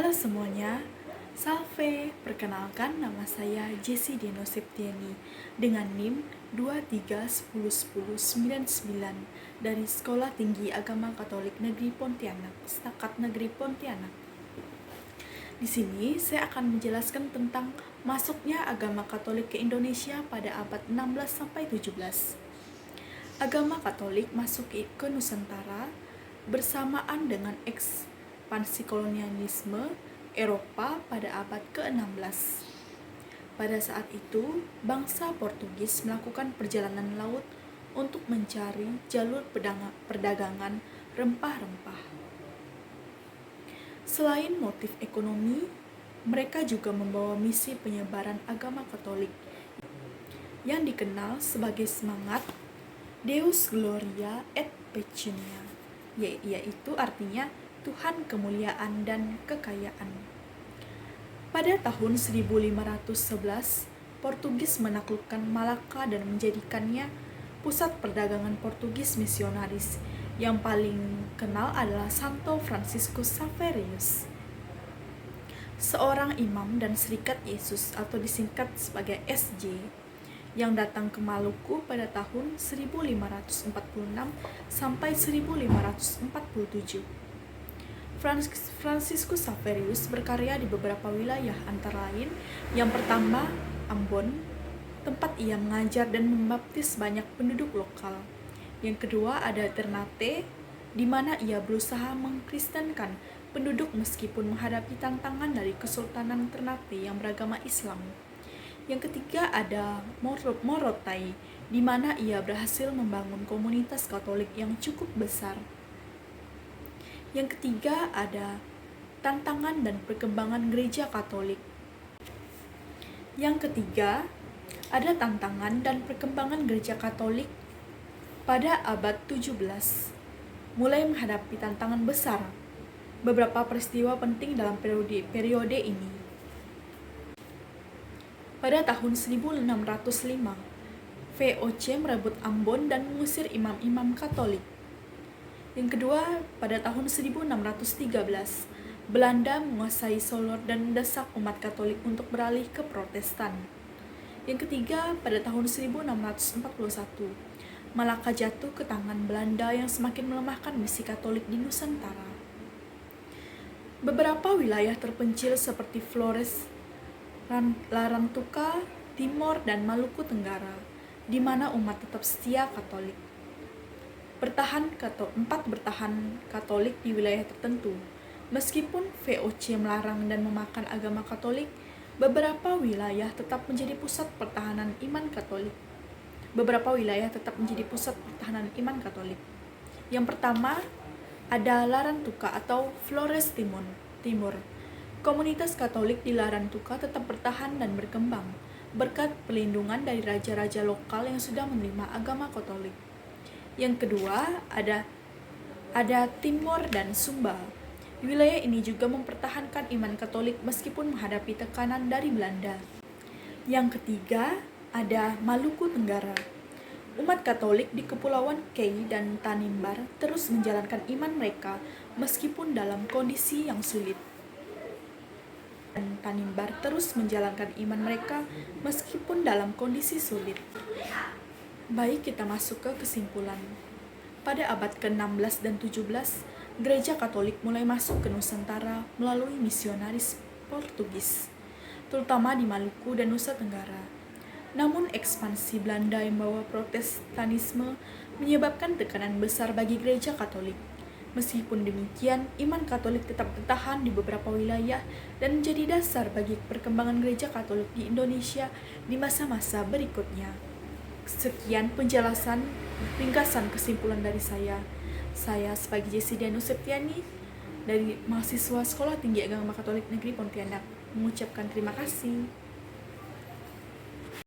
Halo semuanya, salve, perkenalkan nama saya Jessie Deno Septiani dengan NIM 23101099 dari Sekolah Tinggi Agama Katolik Negeri Pontianak, Setakat Negeri Pontianak. Di sini saya akan menjelaskan tentang masuknya agama Katolik ke Indonesia pada abad 16-17. Agama Katolik masuk ke Nusantara bersamaan dengan ekspansi kolonialisme Eropa pada abad ke-16. Pada saat itu, bangsa Portugis melakukan perjalanan laut untuk mencari jalur perdagangan rempah-rempah. Selain motif ekonomi, mereka juga membawa misi penyebaran agama Katolik yang dikenal sebagai semangat Deus Gloria et Pecunia, yaitu artinya Tuhan kemuliaan dan kekayaan. Pada tahun 1511, Portugis menaklukkan Malaka dan menjadikannya pusat perdagangan Portugis misionaris. Yang paling kenal adalah Santo Franciscus Xaverius, seorang imam dan serikat Yesus atau disingkat sebagai SJ, yang datang ke Maluku pada tahun 1546 sampai 1547. Franciscus Xaverius berkarya di beberapa wilayah, antara lain yang pertama Ambon, tempat ia mengajar dan membaptis banyak penduduk lokal. Yang kedua ada Ternate, di mana ia berusaha mengkristenkan penduduk meskipun menghadapi tantangan dari Kesultanan Ternate yang beragama Islam. Yang ketiga ada Morotai, di mana ia berhasil membangun komunitas Katolik yang cukup besar. Yang ketiga ada tantangan dan perkembangan gereja Katolik. Yang ketiga ada tantangan dan perkembangan gereja Katolik pada abad 17, mulai menghadapi tantangan besar. Beberapa peristiwa penting dalam periode ini. Pada tahun 1605, VOC merebut Ambon dan mengusir imam-imam Katolik. Yang kedua, pada tahun 1613, Belanda menguasai Solor dan mendesak umat Katolik untuk beralih ke Protestan. Yang ketiga, pada tahun 1641, Malaka jatuh ke tangan Belanda yang semakin melemahkan misi Katolik di Nusantara. Beberapa wilayah terpencil seperti Flores, Larantuka, Timor, dan Maluku Tenggara, di mana umat tetap setia Katolik. Bertahan Katolik di wilayah tertentu. Meskipun VOC melarang dan memakan agama Katolik, beberapa wilayah tetap menjadi pusat pertahanan iman Katolik. Yang pertama ada Larantuka atau Flores Timur. Komunitas Katolik di Larantuka tetap bertahan dan berkembang berkat perlindungan dari raja-raja lokal yang sudah menerima agama Katolik. Yang kedua ada Timor dan Sumba. Wilayah ini juga mempertahankan iman Katolik meskipun menghadapi tekanan dari Belanda. Yang ketiga ada Maluku Tenggara. Umat Katolik di Kepulauan Kei dan Tanimbar terus menjalankan iman mereka meskipun dalam kondisi yang sulit. Baik, kita masuk ke kesimpulan. Pada abad ke-16 dan 17, gereja Katolik mulai masuk ke Nusantara melalui misionaris Portugis, terutama di Maluku dan Nusa Tenggara. Namun ekspansi Belanda yang membawa Protestanisme menyebabkan tekanan besar bagi gereja Katolik. Meskipun demikian, iman Katolik tetap bertahan di beberapa wilayah dan menjadi dasar bagi perkembangan gereja Katolik di Indonesia di masa-masa berikutnya. Sekian penjelasan ringkasan kesimpulan dari saya. Saya sebagai Jessie Deno Septiani dari mahasiswa Sekolah Tinggi Agama Katolik Negeri Pontianak mengucapkan terima kasih.